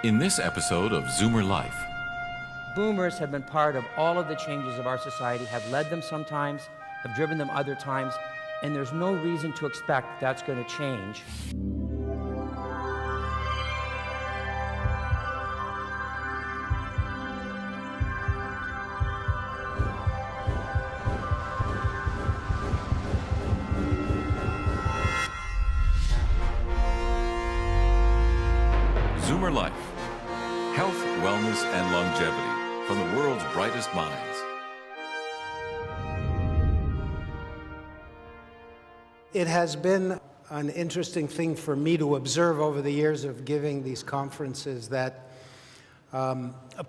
In this episode of ZoomerLife. Boomers have been part of all of the changes of our society, have led them sometimes, have driven them other times, and there's no reason to expect that's going to change. ZoomerLife. Health, wellness, and longevity from the world's brightest minds. It has been an interesting thing for me to observe over the years of giving these conferences that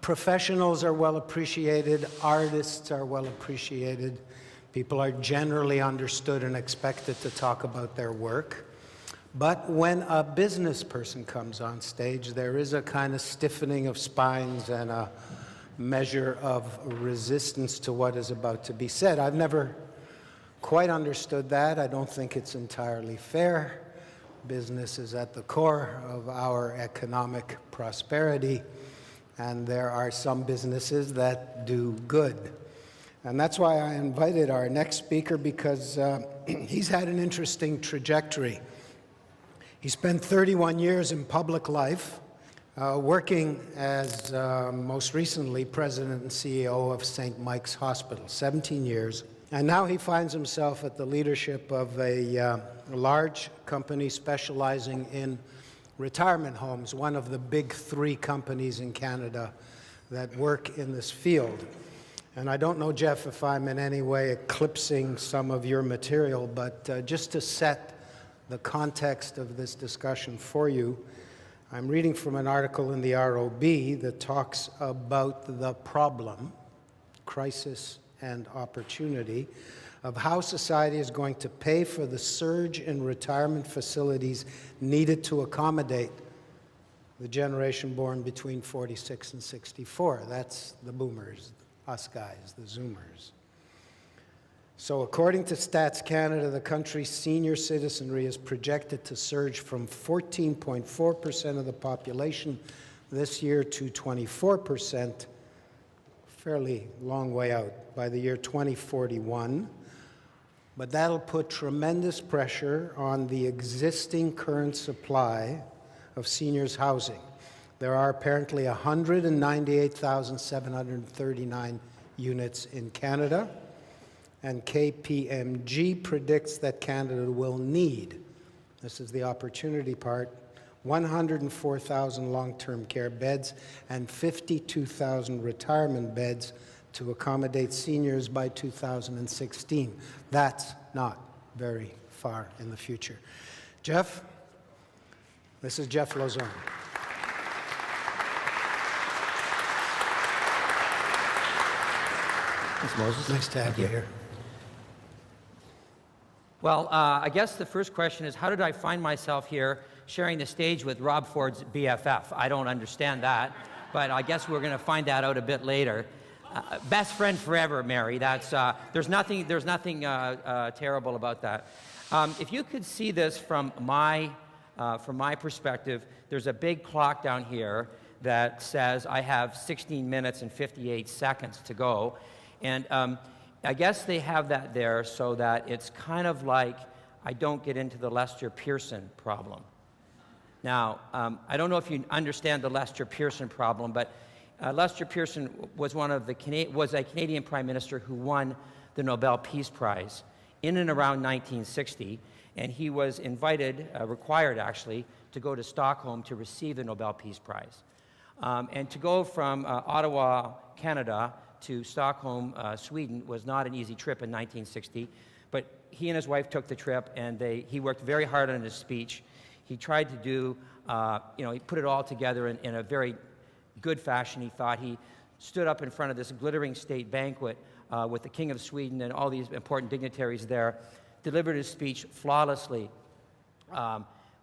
professionals are well appreciated, artists are well appreciated, people are generally understood and expected to talk about their work. But when a business person comes on stage, there is a kind of stiffening of spines and a measure of resistance to what is about to be said. I've never quite understood that. I don't think it's entirely fair. Business is at the core of our economic prosperity, and there are some businesses that do good. And that's why I invited our next speaker, because he's had an interesting trajectory. He spent 31 years in public life, working as, most recently, president and CEO of St. Mike's Hospital, 17 years. And now he finds himself at the leadership of a large company specializing in retirement homes, one of the big three companies in Canada that work in this field. And I don't know, Jeff, if I'm in any way eclipsing some of your material, but just to set the context of this discussion for you, I'm reading from an article in the ROB that talks about the problem, crisis and opportunity, of how society is going to pay for the surge in retirement facilities needed to accommodate the generation born between 46 and 64. That's the boomers, us guys, the Zoomers. So according to Stats Canada, the country's senior citizenry is projected to surge from 14.4% of the population this year to 24%, fairly long way out, by the year 2041. But that'll put tremendous pressure on the existing current supply of seniors housing. There are apparently 198,739 units in Canada, and KPMG predicts that Canada will need, this is the opportunity part, 104,000 long-term care beds and 52,000 retirement beds to accommodate seniors by 2016. That's not very far in the future. Jeff, this is Jeff Lozon. Thanks, Moses. Nice to have you here. Well, I guess the first question is, how did I find myself here sharing the stage with Rob Ford's BFF? I don't understand that, but I guess we're going to find that out a bit later. Best friend forever, Mary. That's there's nothing terrible about that. If you could see this from my perspective, there's a big clock down here that says I have 16 minutes and 58 seconds to go, and I guess they have that there so that it's kind of like I don't get into the Lester Pearson problem. Now, I don't know if you understand the Lester Pearson problem, but Lester Pearson was was a Canadian Prime Minister who won the Nobel Peace Prize in and around 1960, and he was required actually, to go to Stockholm to receive the Nobel Peace Prize. And to go from Ottawa, Canada, to Stockholm, Sweden, was not an easy trip in 1960, but he and his wife took the trip, and he worked very hard on his speech. He tried to do, he put it all together in a very good fashion, he thought. He stood up in front of this glittering state banquet with the King of Sweden and all these important dignitaries there, delivered his speech flawlessly,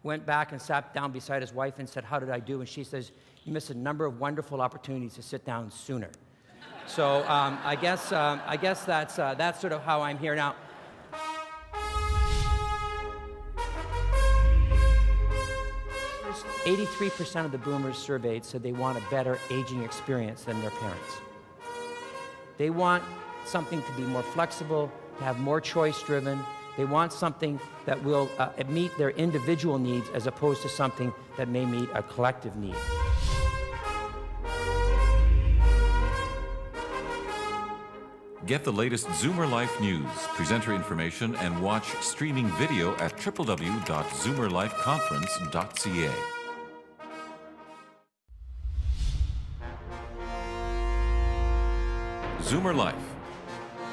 went back and sat down beside his wife and said, "How did I do?" And she says, "You missed a number of wonderful opportunities to sit down sooner." So I guess that's sort of how I'm here now. 83% of the boomers surveyed said they want a better aging experience than their parents. They want something to be more flexible, to have more choice-driven. They want something that will meet their individual needs as opposed to something that may meet a collective need. Get the latest ZoomerLife news, presenter information, and watch streaming video at www.ZoomerLifeConference.ca. ZoomerLife.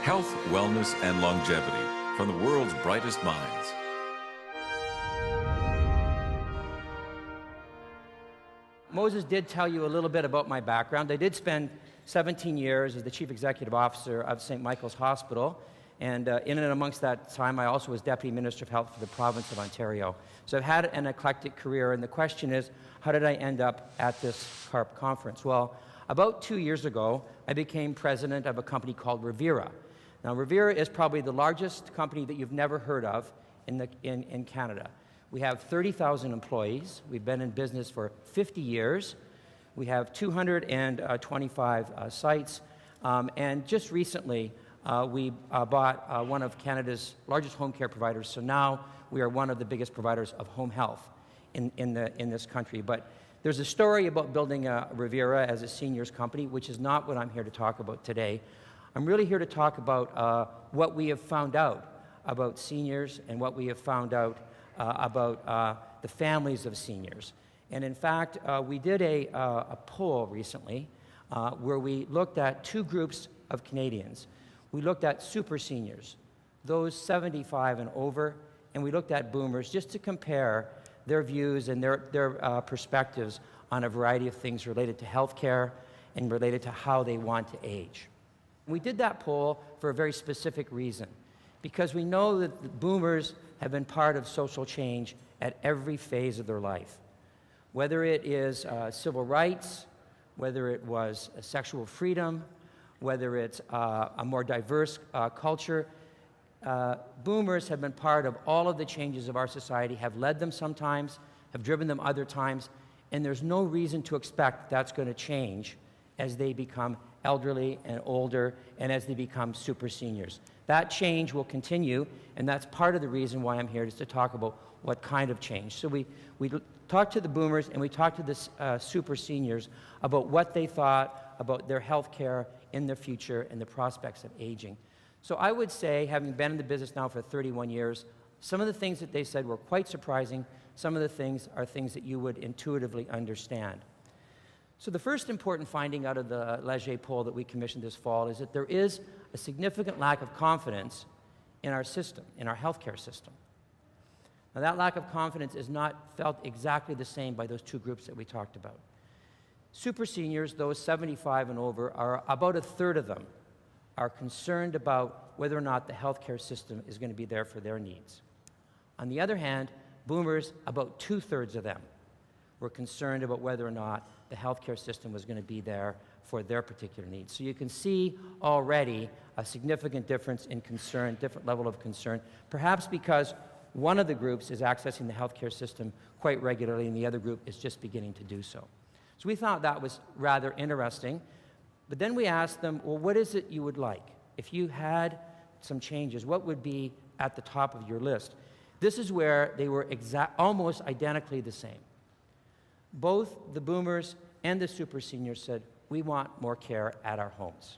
Health, wellness, and longevity from the world's brightest minds. Moses did tell you a little bit about my background. I did spend 17 years as the Chief Executive Officer of St. Michael's Hospital, and in and amongst that time, I also was Deputy Minister of Health for the province of Ontario. So I've had an eclectic career, and the question is, how did I end up at this CARP conference? Well, about 2 years ago, I became president of a company called Revera. Now, Revera is probably the largest company that you've never heard of in Canada. We have 30,000 employees. We've been in business for 50 years. We have 225 sites. And just recently, we bought one of Canada's largest home care providers. So now we are one of the biggest providers of home health in this country. But there's a story about building a Revera as a seniors company, which is not what I'm here to talk about today. I'm really here to talk about what we have found out about seniors and what we have found out about the families of seniors. And in fact, we did a poll recently where we looked at two groups of Canadians. We looked at super seniors, those 75 and over, and we looked at boomers just to compare their views and their perspectives on a variety of things related to healthcare and related to how they want to age. We did that poll for a very specific reason, because we know that the boomers have been part of social change at every phase of their life. Whether it is civil rights, whether it was sexual freedom, whether it's a more diverse culture, boomers have been part of all of the changes of our society, have led them sometimes, have driven them other times, and there's no reason to expect that's going to change as they become elderly and older and as they become super seniors. That change will continue, and that's part of the reason why I'm here, is to talk about what kind of change. So we talked to the boomers and we talked to the super seniors about what they thought about their health care in the future and the prospects of aging. So I would say, having been in the business now for 31 years, some of the things that they said were quite surprising. Some of the things are things that you would intuitively understand. So the first important finding out of the Leger poll that we commissioned this fall is that there is a significant lack of confidence in our system, in our healthcare system. Now, that lack of confidence is not felt exactly the same by those two groups that we talked about. Super seniors, those 75 and over, are about a third of them are concerned about whether or not the healthcare system is going to be there for their needs. On the other hand, boomers, about 2/3 of them were concerned about whether or not the healthcare system was going to be there for their particular needs. So you can see already a significant difference in concern, different level of concern, perhaps because one of the groups is accessing the healthcare system quite regularly and the other group is just beginning to do so. So we thought that was rather interesting. But then we asked them, well, what is it you would like? If you had some changes, what would be at the top of your list? This is where they were almost identically the same. Both the boomers and the super seniors said, we want more care at our homes.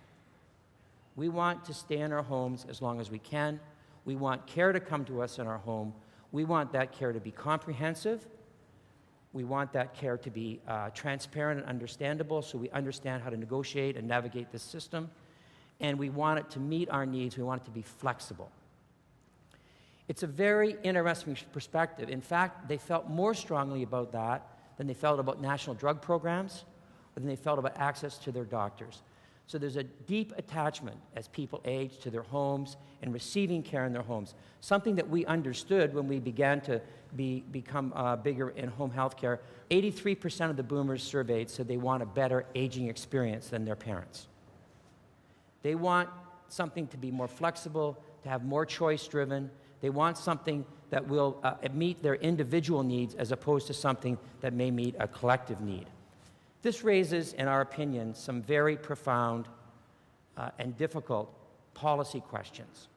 We want to stay in our homes as long as we can. We want care to come to us in our home. We want that care to be comprehensive. We want that care to be transparent and understandable so we understand how to negotiate and navigate this system. And we want it to meet our needs. We want it to be flexible. It's a very interesting perspective. In fact, they felt more strongly about that than they felt about national drug programs, or than they felt about access to their doctors. So there's a deep attachment as people age to their homes and receiving care in their homes, something that we understood when we began to become bigger in home health care. 83% of the boomers surveyed said they want a better aging experience than their parents. They want something to be more flexible, to have more choice-driven. They want something that will meet their individual needs as opposed to something that may meet a collective need. This raises, in our opinion, some very profound and difficult policy questions.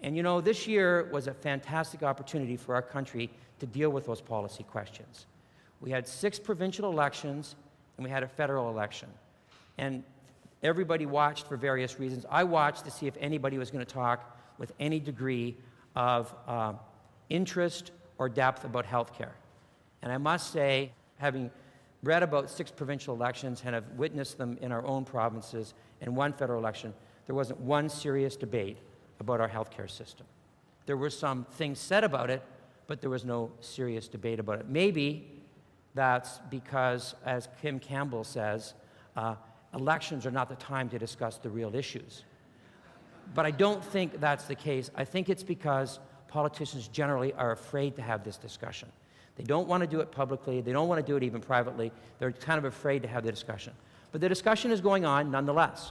And you know, this year was a fantastic opportunity for our country to deal with those policy questions. We had 6 provincial elections and we had a federal election. And everybody watched for various reasons. I watched to see if anybody was going to talk with any degree of interest or depth about healthcare. And I must say, having read about 6 provincial elections and have witnessed them in our own provinces and 1 federal election, there wasn't one serious debate about our healthcare system. There were some things said about it, but there was no serious debate about it. Maybe that's because, as Kim Campbell says, elections are not the time to discuss the real issues. But I don't think that's the case. I think it's because politicians generally are afraid to have this discussion. They don't want to do it publicly. They don't want to do it even privately. They're kind of afraid to have the discussion. But the discussion is going on nonetheless.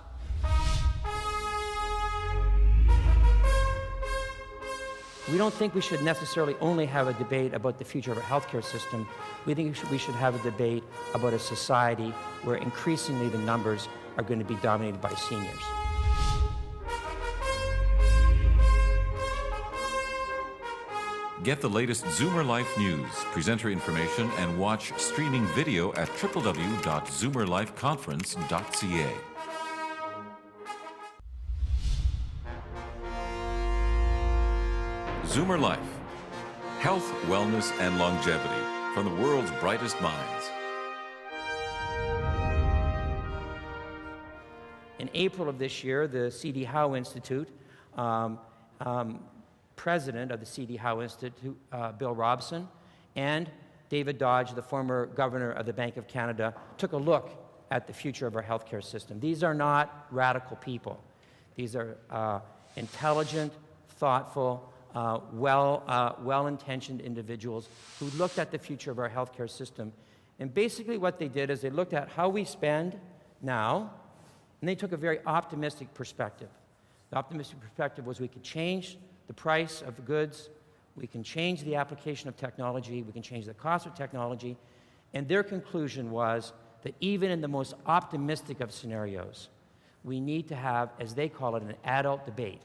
We don't think we should necessarily only have a debate about the future of our healthcare system. We think we should have a debate about a society where increasingly the numbers are going to be dominated by seniors. Get the latest ZoomerLife news, presenter information, and watch streaming video at www.ZoomerLifeConference.ca. ZoomerLife. Health, wellness, and longevity from the world's brightest minds. In April of this year, the C.D. Howe Institute, president of the C.D. Howe Institute, Bill Robson, and David Dodge, the former governor of the Bank of Canada, took a look at the future of our healthcare system. These are not radical people. These are intelligent, thoughtful, well-intentioned individuals who looked at the future of our healthcare system. And basically what they did is they looked at how we spend now, and they took a very optimistic perspective. The optimistic perspective was we could change the price of goods, we can change the application of technology, we can change the cost of technology, and their conclusion was that even in the most optimistic of scenarios, we need to have, as they call it, an adult debate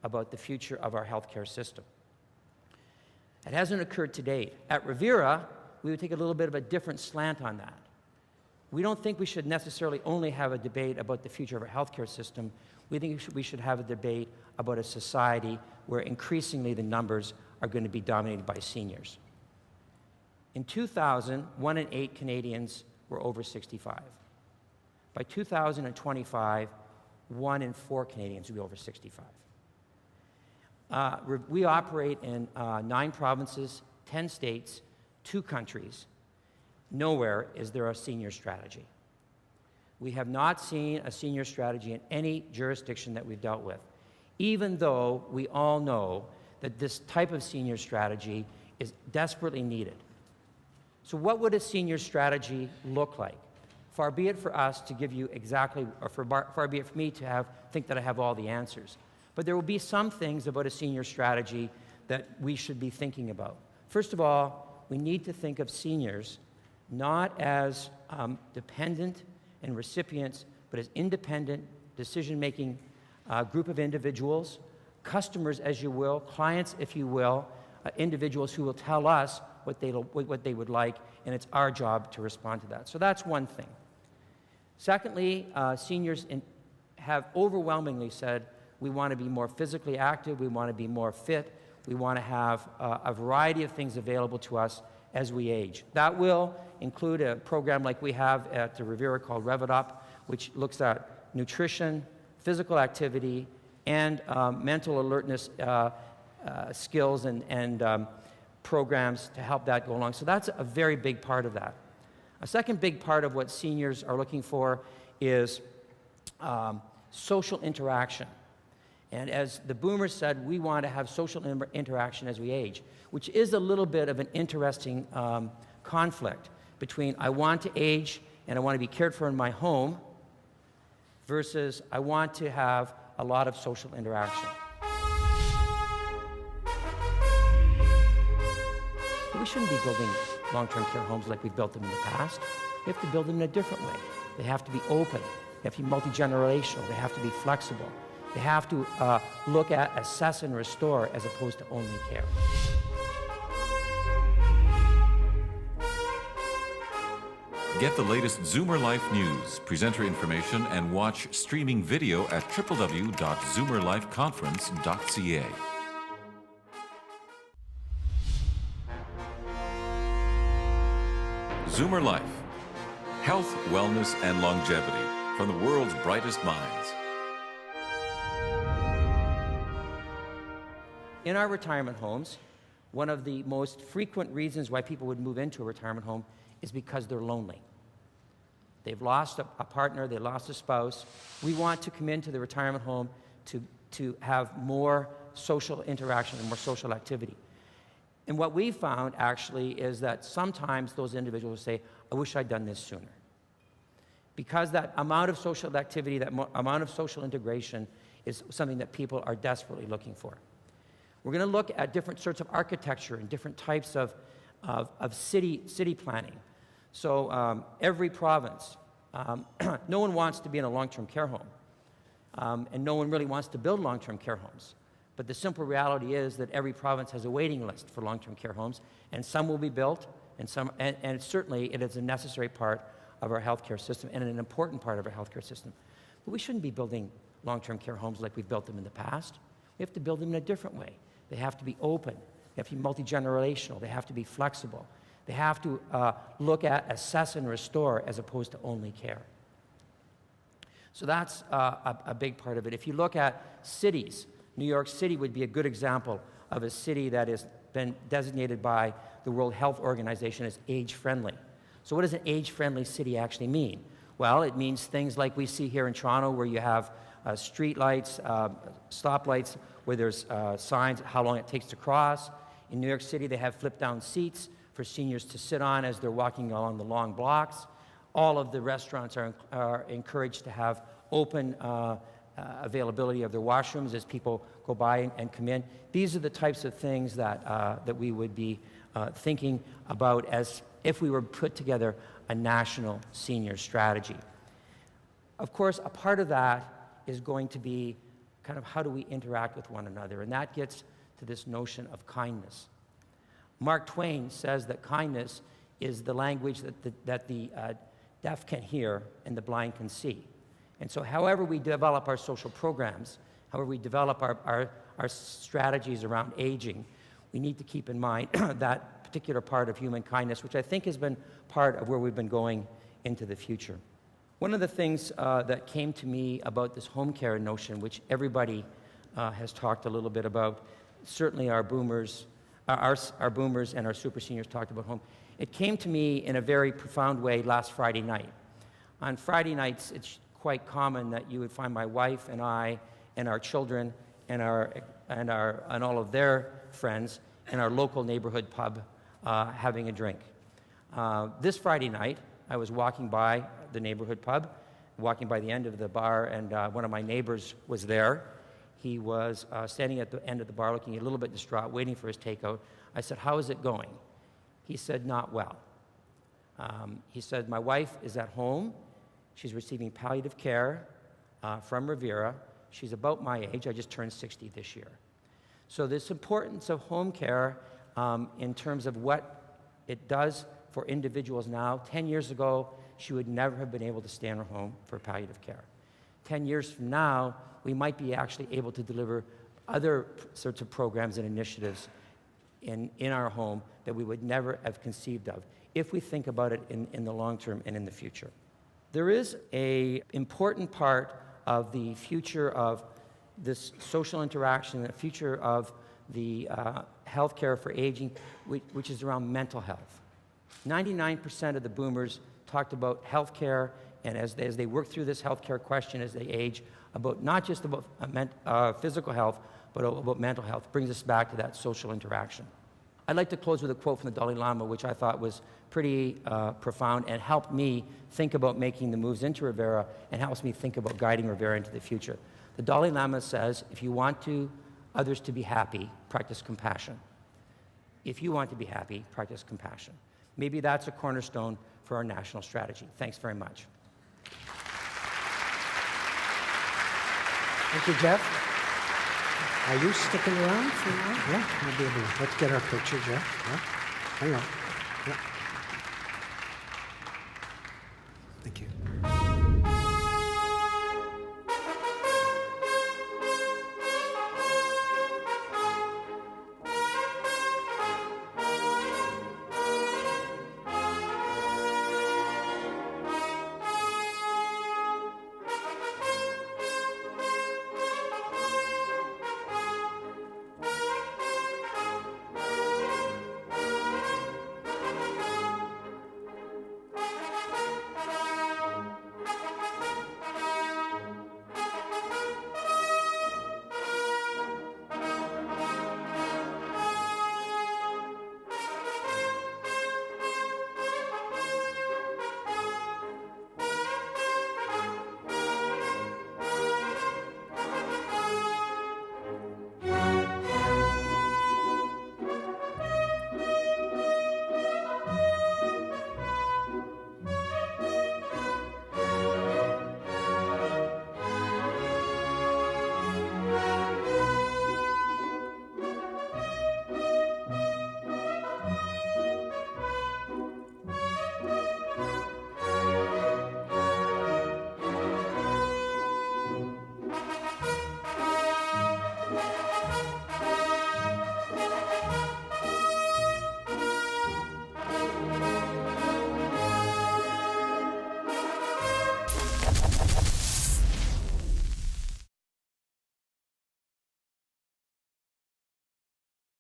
about the future of our healthcare system. It hasn't occurred to date. At Revera, we would take a little bit of a different slant on that. We don't think we should necessarily only have a debate about the future of our healthcare system. We think we should have a debate about a society where increasingly the numbers are going to be dominated by seniors. In 2000, 1 in 8 Canadians were over 65. By 2025, 1 in 4 Canadians will be over 65. We operate in 9 provinces, 10 states, 2 countries. Nowhere is there a senior strategy. We have not seen a senior strategy in any jurisdiction that we've dealt with, even though we all know that this type of senior strategy is desperately needed. So what would a senior strategy look like? Far be it for us to give you exactly, or far be it for me to think that I have all the answers. But there will be some things about a senior strategy that we should be thinking about. First of all, we need to think of seniors not as dependent and recipients, but as independent, decision-making group of individuals, customers, as you will, clients, if you will, individuals who will tell us what they would like, and it's our job to respond to that. So that's one thing. Secondly, seniors have overwhelmingly said, we want to be more physically active, we want to be more fit, we want to have a variety of things available to us as we age. That will include a program like we have at the Revera called Rev It Up, which looks at nutrition, physical activity, and mental alertness skills and programs to help that go along. So that's a very big part of that. A second big part of what seniors are looking for is social interaction. And as the boomers said, we want to have social interaction as we age, which is a little bit of an interesting conflict between I want to age and I want to be cared for in my home versus I want to have a lot of social interaction. shouldn't be building long-term care homes like we've built them in the past. We have to build them in a different way. They have to be open. They have to be multi-generational. They have to be flexible. They have to look at, assess, and restore as opposed to only care. Get the latest ZoomerLife news, presenter information, and watch streaming video at www.ZoomerLifeConference.ca. ZoomerLife. Health, wellness, and longevity from the world's brightest minds. In our retirement homes, one of the most frequent reasons why people would move into a retirement home is because they're lonely. They've lost a partner, they lost a spouse. We want to come into the retirement home to have more social interaction and more social activity. And what we found actually is that sometimes those individuals say, I wish I'd done this sooner. Because that amount of social activity, that amount of social integration is something that people are desperately looking for. We're going to look at different sorts of architecture and different types of city planning. So every province, no one wants to be in a long-term care home, and no one really wants to build long-term care homes. But the simple reality is that every province has a waiting list for long-term care homes, and some will be built, and certainly it is a necessary part of our healthcare system and an important part of our healthcare system. But we shouldn't be building long-term care homes like we've built them in the past. We have to build them in a different way. They have to be open. They have to be multi-generational. They have to be flexible. They have to look at, assess, and restore as opposed to only care. So that's a big part of it. If you look at cities, New York City would be a good example of a city that has been designated by the World Health Organization as age-friendly. So what does an age-friendly city actually mean? Well, it means things like we see here in Toronto, where you have street lights, stoplights, where there's signs how long it takes to cross. In New York City, they have flip-down seats for seniors to sit on as they're walking along the long blocks. All of the restaurants are encouraged to have open availability of their washrooms as people go by and come in. These are the types of things that we would be thinking about as if we were put together a national senior strategy. Of course, a part of that is going to be kind of how do we interact with one another, and that gets to this notion of kindness. Mark Twain says that kindness is the language that the deaf can hear and the blind can see. And so however we develop our social programs, however we develop our strategies around aging, we need to keep in mind that particular part of human kindness, which I think has been part of where we've been going into the future. One of the things that came to me about this home care notion, which everybody has talked a little bit about, certainly our boomers and our super seniors talked about home. It came to me in a very profound way last Friday night. On Friday nights, it's quite common that you would find my wife and I and our children and all of their friends in our local neighborhood pub having a drink. This Friday night, I was walking by the neighborhood pub, walking by the end of the bar, and one of my neighbors was there. He was standing at the end of the bar looking a little bit distraught, waiting for his takeout. I said, "How is it going?" He said, "Not well." He said, "My wife is at home. She's receiving palliative care from Revera. She's about my age. I just turned 60 this year." So this importance of home care in terms of what it does for individuals now. 10 years ago, she would never have been able to stay in her home for palliative care. 10 years from now, we might be actually able to deliver other sorts of programs and initiatives in our home that we would never have conceived of if we think about it in the long term and in the future. There is an important part of the future of this social interaction, the future of the healthcare for aging, which is around mental health. 99% of the boomers talked about healthcare, and as they work through this healthcare question as they age, about not just about physical health, but about mental health. Brings us back to that social interaction. I'd like to close with a quote from the Dalai Lama, which I thought was pretty profound and helped me think about making the moves into Revera and helps me think about guiding Revera into the future. The Dalai Lama says, if you want others to be happy, practice compassion. If you want to be happy, practice compassion. Maybe that's a cornerstone for our national strategy. Thanks very much. Thank you, Jeff. Are you sticking around for now? Yeah, we'll be able to. Let's get our picture, Jeff. Yeah. Hang on. Yeah. Thank you.